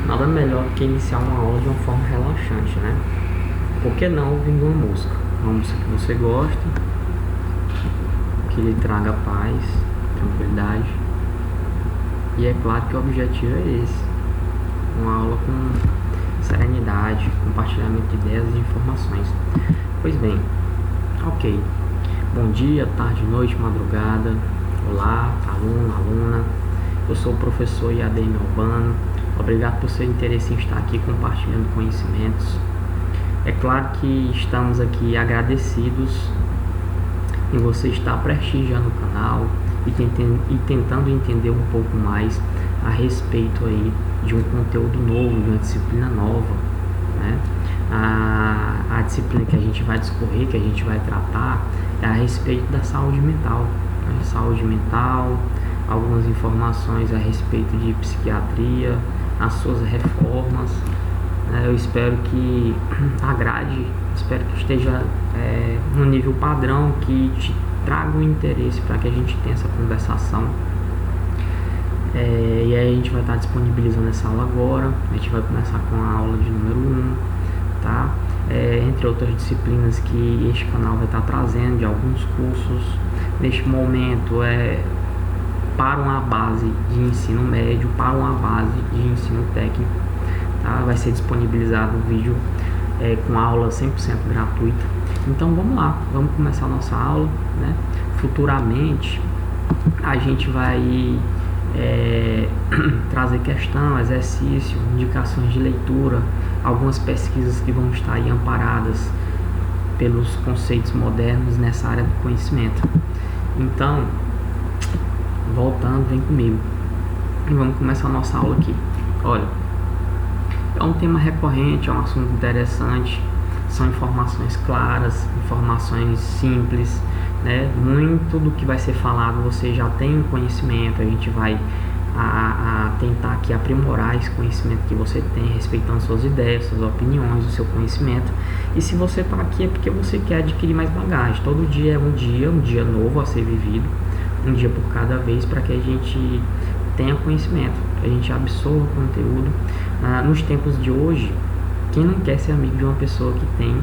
Nada melhor que iniciar uma aula de uma forma relaxante, né? Por que não ouvindo uma música? Uma música que você gosta, que lhe traga paz, tranquilidade. E é claro que o objetivo é esse. Uma aula com serenidade, compartilhamento de ideias e informações. Pois bem, ok. Bom dia, tarde, noite, madrugada. Olá, aluno, aluna. Eu sou o professor IADM Albano. Obrigado por seu interesse em estar aqui compartilhando conhecimentos. É claro que estamos aqui agradecidos em você estar prestigiando o canal e tentando entender um pouco mais a respeito aí de um conteúdo novo, de uma disciplina nova, né? A disciplina que a gente vai discorrer, que a gente vai tratar, é a respeito da saúde mental, né? Saúde mental, algumas informações a respeito de psiquiatria, as suas reformas. Eu espero que agrade, espero que esteja no nível padrão, que te traga um interesse para que a gente tenha essa conversação. E aí a gente vai estar disponibilizando essa aula agora. A gente vai começar com a aula de número 1, tá? Entre outras disciplinas que este canal vai estar trazendo, de alguns cursos. Neste momento para uma base de ensino médio, para uma base de ensino técnico, tá? Vai ser disponibilizado o vídeo com aula 100% gratuita. Então vamos lá, vamos começar a nossa aula, né? Futuramente a gente vai trazer questão, exercício, indicações de leitura, algumas pesquisas que vão estar aí amparadas pelos conceitos modernos nessa área do conhecimento. Então, voltando, vem comigo e vamos começar a nossa aula aqui. Olha, é um tema recorrente, é um assunto interessante, são informações claras, informações simples, né? Muito do que vai ser falado você já tem conhecimento. A gente vai tentar aqui aprimorar esse conhecimento que você tem, respeitando suas ideias, suas opiniões, o seu conhecimento. E se você está aqui é porque você quer adquirir mais bagagem. Todo dia é um dia novo a ser vivido, um dia por cada vez, para que a gente tenha conhecimento, que a gente absorva o conteúdo. Nos tempos de hoje, quem não quer ser amigo de uma pessoa que tem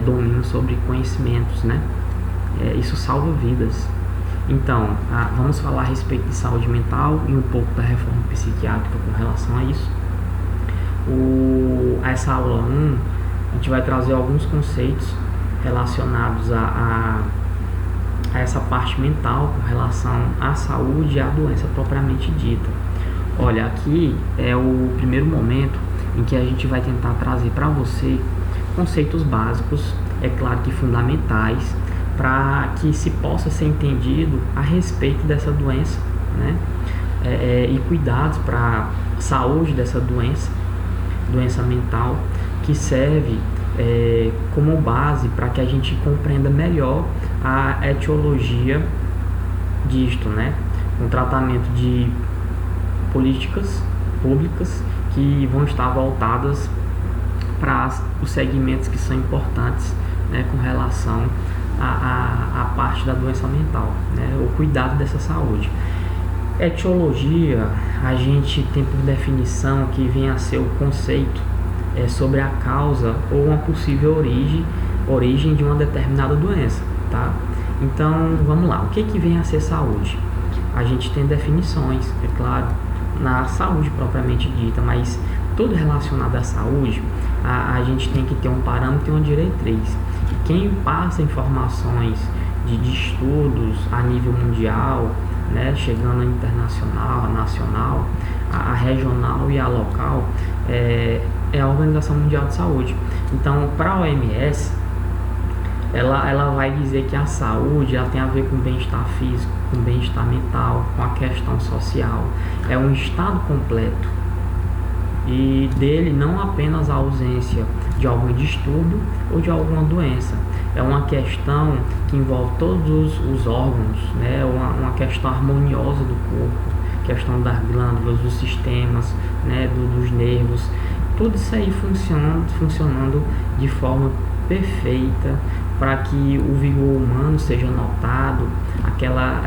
domínio sobre conhecimentos, né? Isso salva vidas. Então, vamos falar a respeito de saúde mental e um pouco da reforma psiquiátrica com relação a isso. Essa aula 1, a gente vai trazer alguns conceitos relacionados a essa parte mental com relação à saúde e à doença propriamente dita. Olha, aqui é o primeiro momento em que a gente vai tentar trazer para você conceitos básicos, é claro que fundamentais, para que se possa ser entendido a respeito dessa doença, né? E cuidados para a saúde dessa doença mental, que serve como base para que a gente compreenda melhor a etiologia disto, né? Um tratamento de políticas públicas que vão estar voltadas para os segmentos que são importantes, né, com relação à parte da doença mental, né, o cuidado dessa saúde. Etiologia, a gente tem por definição que vem a ser o conceito sobre a causa ou uma possível origem de uma determinada doença, tá? Então, vamos lá, o que vem a ser saúde? A gente tem definições, é claro, na saúde propriamente dita, mas tudo relacionado à saúde, a gente tem que ter um parâmetro e uma diretriz. Quem passa informações de estudos a nível mundial, né, chegando a internacional, a nacional, a regional e a local, é a Organização Mundial de Saúde. Então, para a OMS, ela vai dizer que a saúde ela tem a ver com bem-estar físico, com bem-estar mental, com a questão social. É um estado completo, e dele não apenas a ausência de algum distúrbio ou de alguma doença. É uma questão que envolve todos os órgãos, né? Uma questão harmoniosa do corpo, questão das glândulas, dos sistemas, né? Dos nervos, tudo isso aí funcionando de forma perfeita para que o vigor humano seja notado, aquela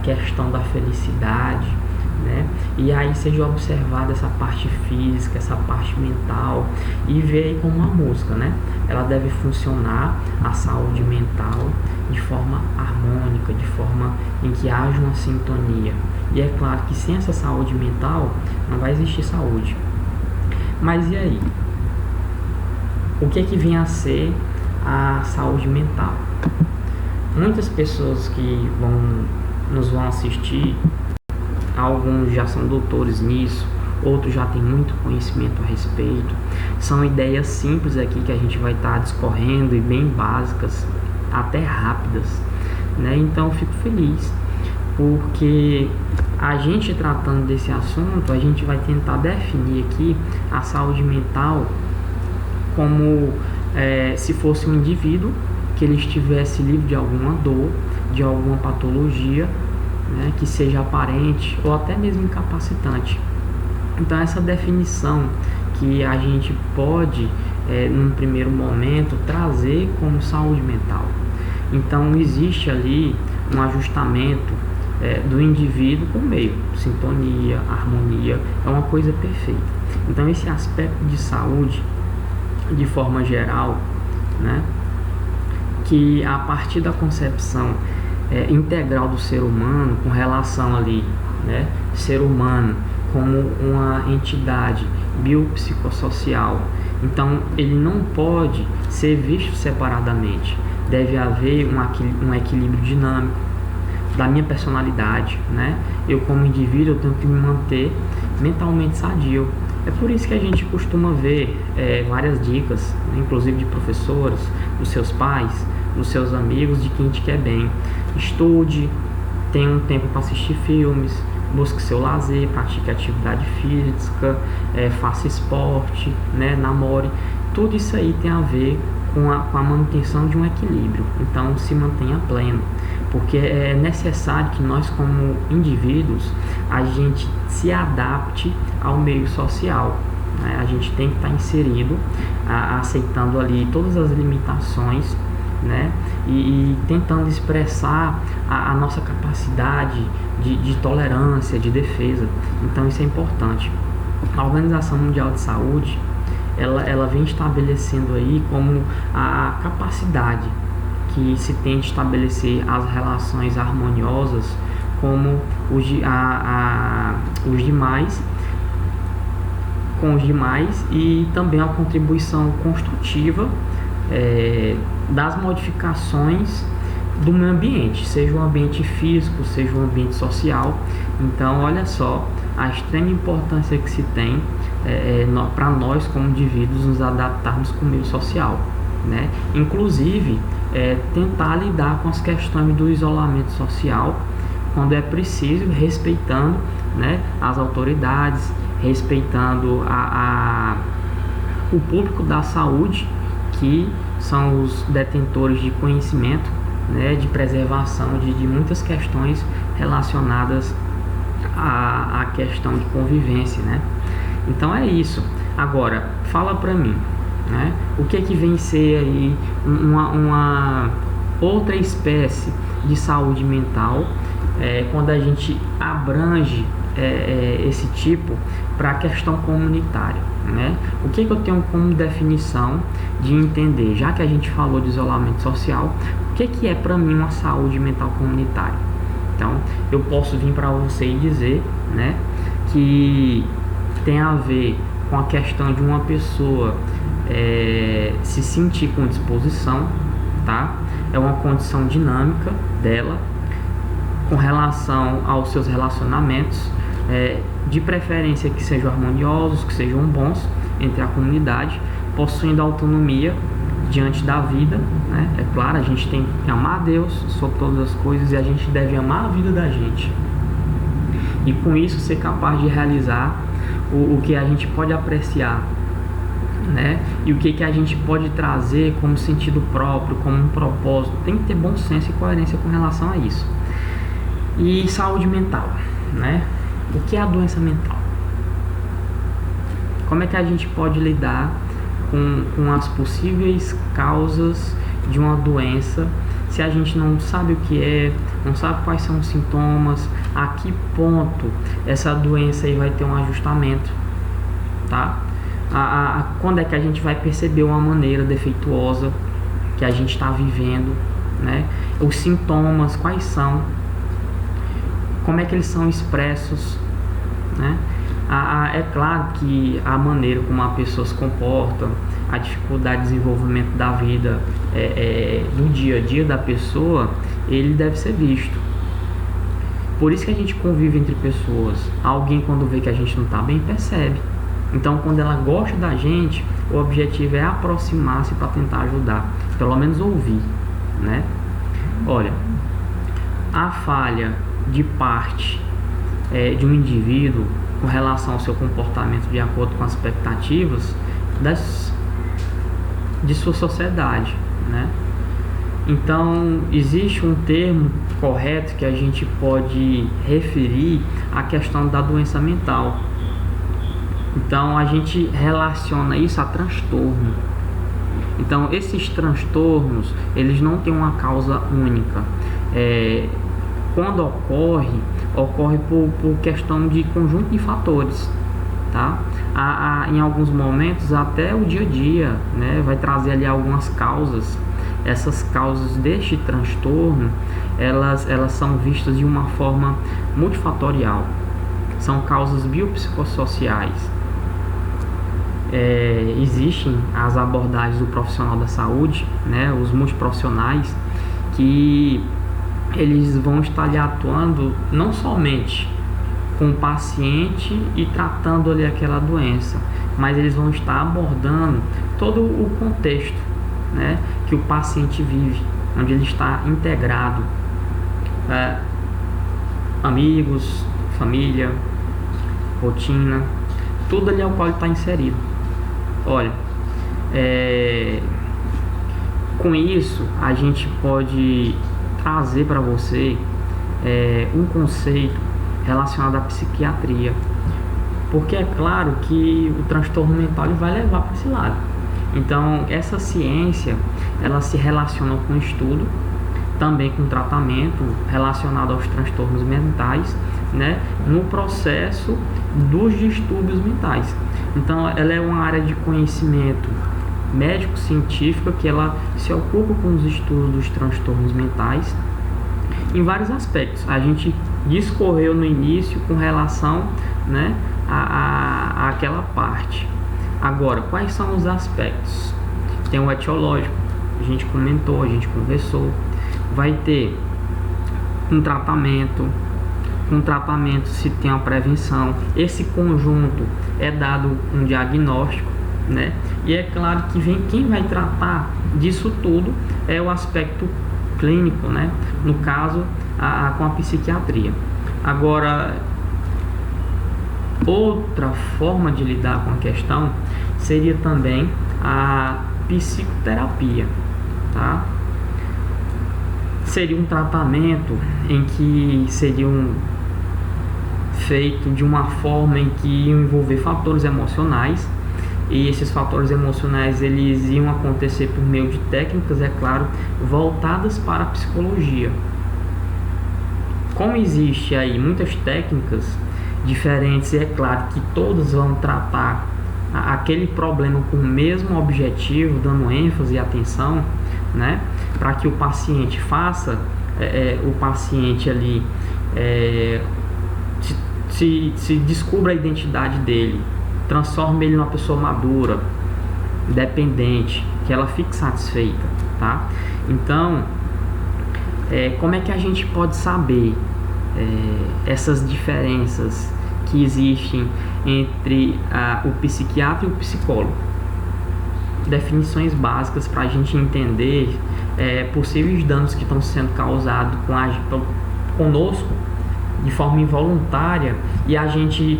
questão da felicidade, né? E aí seja observada essa parte física, essa parte mental, e ver aí como uma música, né? Ela deve funcionar, a saúde mental, de forma harmônica, de forma em que haja uma sintonia. E é claro que sem essa saúde mental não vai existir saúde. Mas e aí? O que vem a ser a saúde mental? Muitas pessoas que nos vão assistir, alguns já são doutores nisso, outros já têm muito conhecimento a respeito. São ideias simples aqui que a gente vai estar discorrendo, e bem básicas, até rápidas, né? Então eu fico feliz, porque a gente tratando desse assunto, a gente vai tentar definir aqui a saúde mental como se fosse um indivíduo que ele estivesse livre de alguma dor, de alguma patologia, né, que seja aparente ou até mesmo incapacitante. Então essa definição que a gente pode, num primeiro momento, trazer como saúde mental. Então existe ali um ajustamento do indivíduo com o meio, sintonia, harmonia, é uma coisa perfeita. Então esse aspecto de saúde, de forma geral, né, que a partir da concepção integral do ser humano, com relação ali, né, ser humano como uma entidade biopsicossocial, então ele não pode ser visto separadamente. Deve haver um equilíbrio dinâmico da minha personalidade, né? Eu como indivíduo eu tenho que me manter mentalmente sadio. É por isso que a gente costuma ver várias dicas, inclusive de professores, dos seus pais, dos seus amigos, de quem te quer bem. Estude, tenha um tempo para assistir filmes, busque seu lazer, pratique atividade física, faça esporte, né, namore. Tudo isso aí tem a ver com a manutenção de um equilíbrio. Então se mantenha pleno, porque é necessário que nós como indivíduos a gente se adapte ao meio social, né? A gente tem que estar inserido, aceitando ali todas as limitações, né? E tentando expressar a nossa capacidade de tolerância, de defesa. Então isso é importante. A Organização Mundial de Saúde, ela vem estabelecendo aí como a capacidade que se tem de estabelecer as relações harmoniosas como os demais, com os demais, e também a contribuição construtiva das modificações do meio ambiente, seja um ambiente físico, seja um ambiente social. Então olha só a extrema importância que se tem para nós como indivíduos nos adaptarmos com o meio social, né? Inclusive tentar lidar com as questões do isolamento social quando é preciso, respeitando, né, as autoridades, respeitando o público da saúde, que são os detentores de conhecimento, né, de preservação de muitas questões relacionadas à questão de convivência, né? Então é isso. Agora, fala pra mim, né, o que vem ser aí uma outra espécie de saúde mental, quando a gente abrange esse tipo para a questão comunitária, né? O que eu tenho como definição de entender, já que a gente falou de isolamento social, o que é para mim uma saúde mental comunitária? Então eu posso vir para você e dizer, né, que tem a ver com a questão de uma pessoa se sentir com disposição, tá? É uma condição dinâmica dela com relação aos seus relacionamentos, de preferência que sejam harmoniosos, que sejam bons entre a comunidade, possuindo autonomia diante da vida, né? É claro, a gente tem que amar a Deus sobre todas as coisas, e a gente deve amar a vida da gente, e com isso ser capaz de realizar o que a gente pode apreciar, né? E o que a gente pode trazer como sentido próprio, como um propósito. Tem que ter bom senso e coerência com relação a isso. E saúde mental, né? O que é a doença mental? Como é que a gente pode lidar com as possíveis causas de uma doença se a gente não sabe o que é, não sabe quais são os sintomas, a que ponto essa doença aí vai ter um ajustamento, tá? Quando é que a gente vai perceber uma maneira defeituosa que a gente está vivendo, né? Os sintomas, quais são, como é que eles são expressos, né? É claro que a maneira como a pessoa se comporta, a dificuldade de desenvolvimento da vida do dia a dia da pessoa, ele deve ser visto. Por isso que a gente convive entre pessoas. Alguém, quando vê que a gente não está bem, percebe. Então, quando ela gosta da gente, o objetivo é aproximar-se para tentar ajudar, pelo menos ouvir, né? Olha, a falha de parte de um indivíduo com relação ao seu comportamento de acordo com as expectativas de sua sociedade, né? Então, existe um termo correto que a gente pode referir à questão da doença mental. Então, a gente relaciona isso a transtorno. Então, esses transtornos, eles não têm uma causa única. Quando ocorre por questão de conjunto de fatores, tá? Em alguns momentos, até o dia a dia, né, vai trazer ali algumas causas. Essas causas deste transtorno, elas são vistas de uma forma multifatorial. São causas biopsicossociais. Existem as abordagens do profissional da saúde, né, os multiprofissionais, que eles vão estar ali atuando não somente com o paciente e tratando ali aquela doença, mas eles vão estar abordando todo o contexto, né, que o paciente vive, onde ele está integrado, amigos, família, rotina, tudo ali ao qual ele está inserido. Olha, com isso a gente pode trazer para você um conceito relacionado à psiquiatria, porque é claro que o transtorno mental ele vai levar para esse lado. Então, essa ciência, ela se relaciona com o estudo, também com tratamento relacionado aos transtornos mentais, né, no processo dos distúrbios mentais. Então, ela é uma área de conhecimento médico-científica que ela se ocupa com os estudos dos transtornos mentais em vários aspectos. A gente discorreu no início com relação, né, àquela parte. Agora, quais são os aspectos? Tem o etiológico, a gente comentou, a gente conversou. Vai ter um tratamento. Com tratamento se tem uma prevenção. Esse conjunto é dado um diagnóstico, né? E é claro que quem vai tratar disso tudo é o aspecto clínico, né? No caso, com a psiquiatria. Agora, outra forma de lidar com a questão seria também a psicoterapia, tá? Seria um tratamento em que seria feito de uma forma em que iam envolver fatores emocionais, e esses fatores emocionais eles iam acontecer por meio de técnicas, é claro, voltadas para a psicologia. Como existe aí muitas técnicas diferentes, é claro que todas vão tratar aquele problema com o mesmo objetivo, dando ênfase e atenção, né, para que o paciente faça, o paciente ali se descubra a identidade dele, transforme ele numa pessoa madura, dependente, que ela fique satisfeita, tá? Então, como é que a gente pode saber essas diferenças que existem entre o psiquiatra e o psicólogo? Definições básicas para a gente entender possíveis danos que estão sendo causados conosco de forma involuntária, e a gente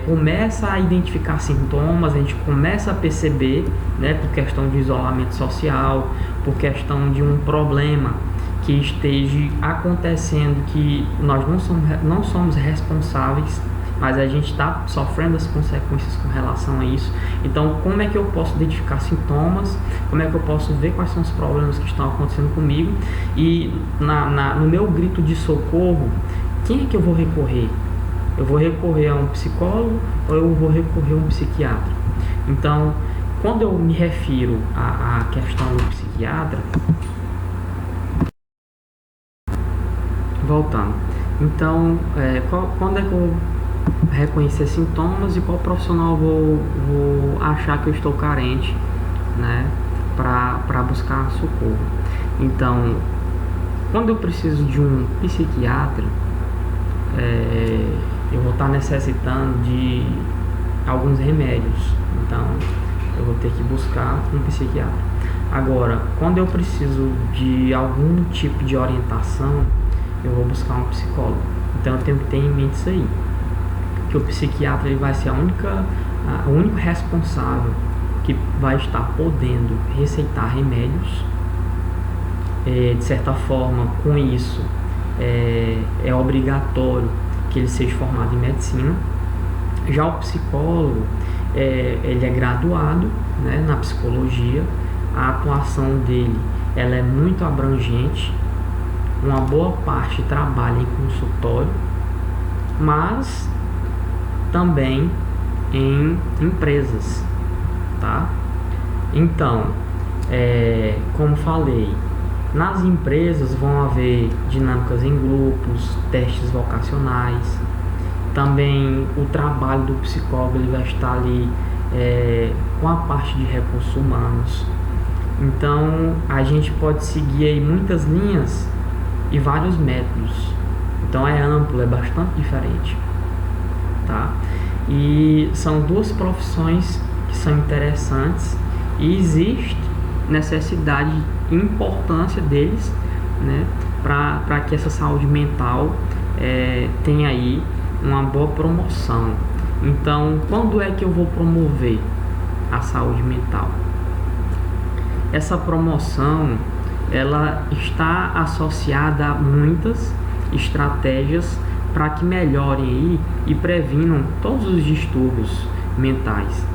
começa a identificar sintomas, a gente começa a perceber, né, por questão de isolamento social, por questão de um problema que esteja acontecendo, que nós não somos responsáveis, mas a gente está sofrendo as consequências com relação a isso. Então, como é que eu posso identificar sintomas? Como é que eu posso ver quais são os problemas que estão acontecendo comigo? E no meu grito de socorro, quem é que eu vou recorrer? Eu vou recorrer a um psicólogo ou eu vou recorrer a um psiquiatra? Então, quando eu me refiro à questão do psiquiatra, voltando, então, quando é que eu reconhecer sintomas e qual profissional eu vou achar que eu estou carente, né, para buscar socorro? Então, quando eu preciso de um psiquiatra, eu vou estar necessitando de alguns remédios, então eu vou ter que buscar um psiquiatra. Agora, quando eu preciso de algum tipo de orientação, eu vou buscar um psicólogo. Então eu tenho que ter em mente isso aí, que o psiquiatra ele vai ser o único responsável que vai estar podendo receitar remédios. De certa forma, com isso, é obrigatório que ele seja formado em medicina. Já o psicólogo, ele é graduado, né, na psicologia. A atuação dele ela é muito abrangente. Uma boa parte trabalha em consultório, mas também em empresas, tá? Então, como falei, nas empresas vão haver dinâmicas em grupos, testes vocacionais. Também o trabalho do psicólogo ele vai estar ali com a parte de recursos humanos. Então a gente pode seguir aí muitas linhas e vários métodos. Então é amplo, é bastante diferente, tá? E são duas profissões que são interessantes e existe necessidade e importância deles, né, para que essa saúde mental tenha aí uma boa promoção. Então, quando é que eu vou promover a saúde mental? Essa promoção ela está associada a muitas estratégias para que melhorem aí e previnam todos os distúrbios mentais,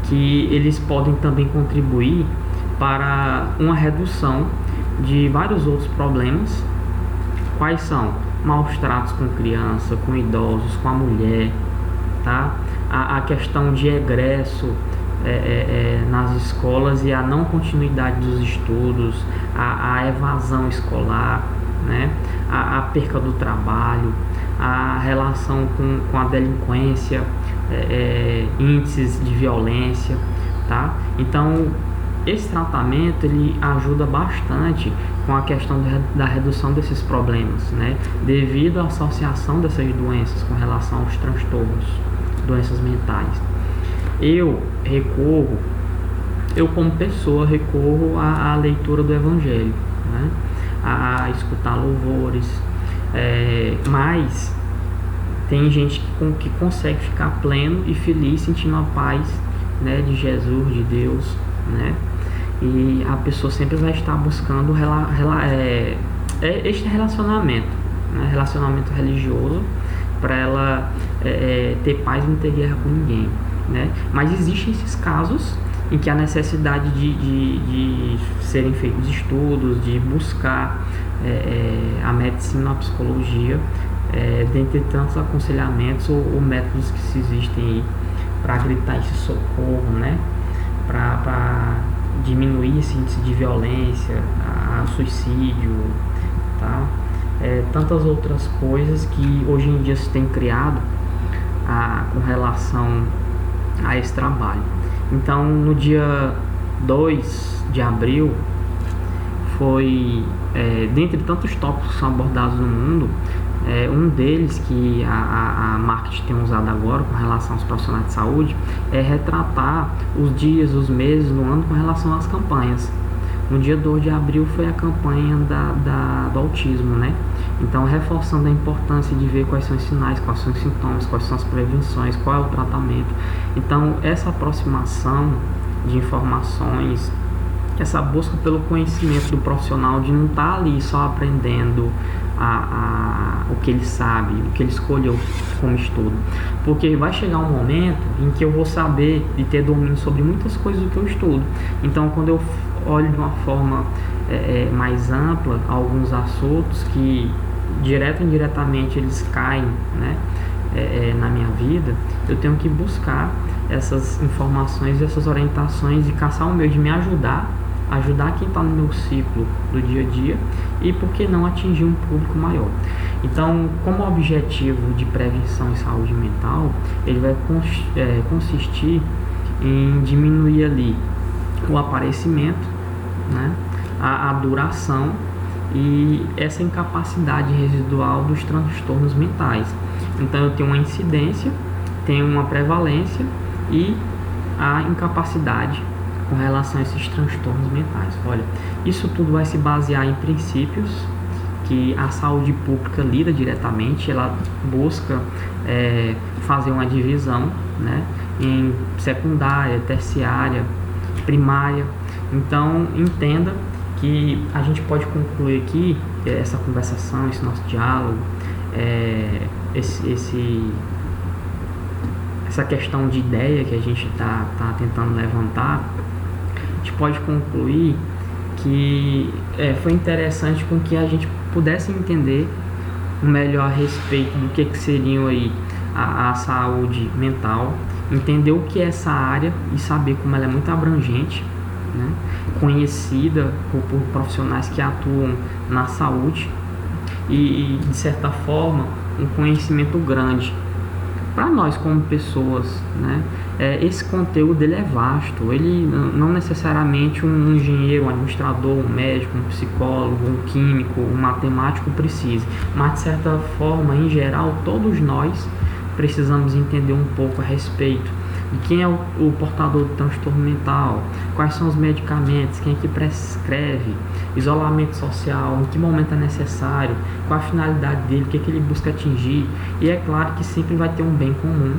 que eles podem também contribuir para uma redução de vários outros problemas. Quais são? Maus tratos com criança, com idosos, com a mulher, tá? A questão de egresso nas escolas e a não continuidade dos estudos, a evasão escolar, né? A perca do trabalho, a relação com a delinquência, índices de violência, tá? Então, esse tratamento ele ajuda bastante com a questão da redução desses problemas, né? Devido à associação dessas doenças com relação aos transtornos, doenças mentais. Eu como pessoa recorro à leitura do Evangelho, né? A escutar louvores, mas tem gente que consegue ficar pleno e feliz sentindo a paz, né, de Jesus, de Deus, né? E a pessoa sempre vai estar buscando este relacionamento, né? Relacionamento religioso, para ela ter paz e não ter guerra com ninguém, né? Mas existem esses casos em que há necessidade de serem feitos estudos, de buscar a medicina, a psicologia, dentre tantos aconselhamentos ou métodos que se existem aí para gritar esse socorro, né? Para diminuir esse índice de violência, suicídio, tá? Tantas outras coisas que hoje em dia se tem criado com relação a esse trabalho. Então, no dia 2 de abril, foi, dentre tantos tópicos que são abordados no mundo, um deles que a marketing tem usado agora com relação aos profissionais de saúde é retratar os dias, os meses no ano com relação às campanhas. No dia 2 de abril foi a campanha do autismo, né? Então, reforçando a importância de ver quais são os sinais, quais são os sintomas, quais são as prevenções, qual é o tratamento. Então, essa aproximação de informações, essa busca pelo conhecimento do profissional, de não estar ali só aprendendo o que ele sabe, o que ele escolheu como estudo, porque vai chegar um momento em que eu vou saber e ter domínio sobre muitas coisas do que eu estudo. Então, quando eu olho de uma forma mais ampla alguns assuntos que direto ou indiretamente eles caem, né, na minha vida, eu tenho que buscar essas informações, essas orientações e caçar um meio de me ajudar quem está no meu ciclo do dia a dia e, por que não, atingir um público maior. Então, como objetivo de prevenção e saúde mental, ele vai consistir em diminuir ali o aparecimento, né, a duração e essa incapacidade residual dos transtornos mentais. Então, eu tenho uma incidência, tenho uma prevalência e a incapacidade com relação a esses transtornos mentais. Olha, isso tudo vai se basear em princípios que a saúde pública lida diretamente. Ela busca fazer uma divisão, né, em secundária, terciária, primária. Então, entenda que a gente pode concluir aqui essa conversação, esse nosso diálogo, essa questão de ideia que a gente está tentando levantar. A gente pode concluir que foi interessante com que a gente pudesse entender melhor a respeito do que seriam aí a saúde mental, entender o que é essa área e saber como ela é muito abrangente, né, conhecida por profissionais que atuam na saúde e de certa forma um conhecimento grande para nós como pessoas, né? Esse conteúdo ele é vasto, ele não necessariamente um engenheiro, um administrador, um médico, um psicólogo, um químico, um matemático precisa, mas de certa forma, em geral, todos nós precisamos entender um pouco a respeito de quem é o portador do transtorno mental, quais são os medicamentos, quem é que prescreve, isolamento social, em que momento é necessário, qual a finalidade dele, o que é que ele busca atingir. E é claro que sempre vai ter um bem comum,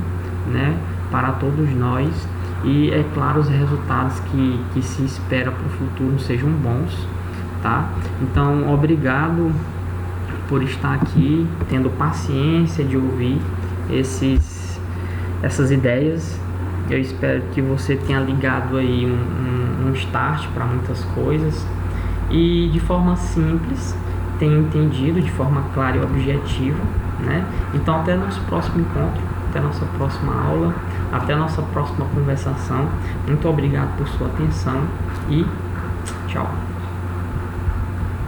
né, para todos nós, e é claro, os resultados que se espera para o futuro sejam bons, tá? Então, obrigado por estar aqui, tendo paciência de ouvir essas ideias. Eu espero que você tenha ligado aí um start para muitas coisas e de forma simples tenha entendido de forma clara e objetiva, né? Então, até nosso próximo encontro, até nossa próxima aula, até nossa próxima conversação. Muito obrigado por sua atenção e tchau.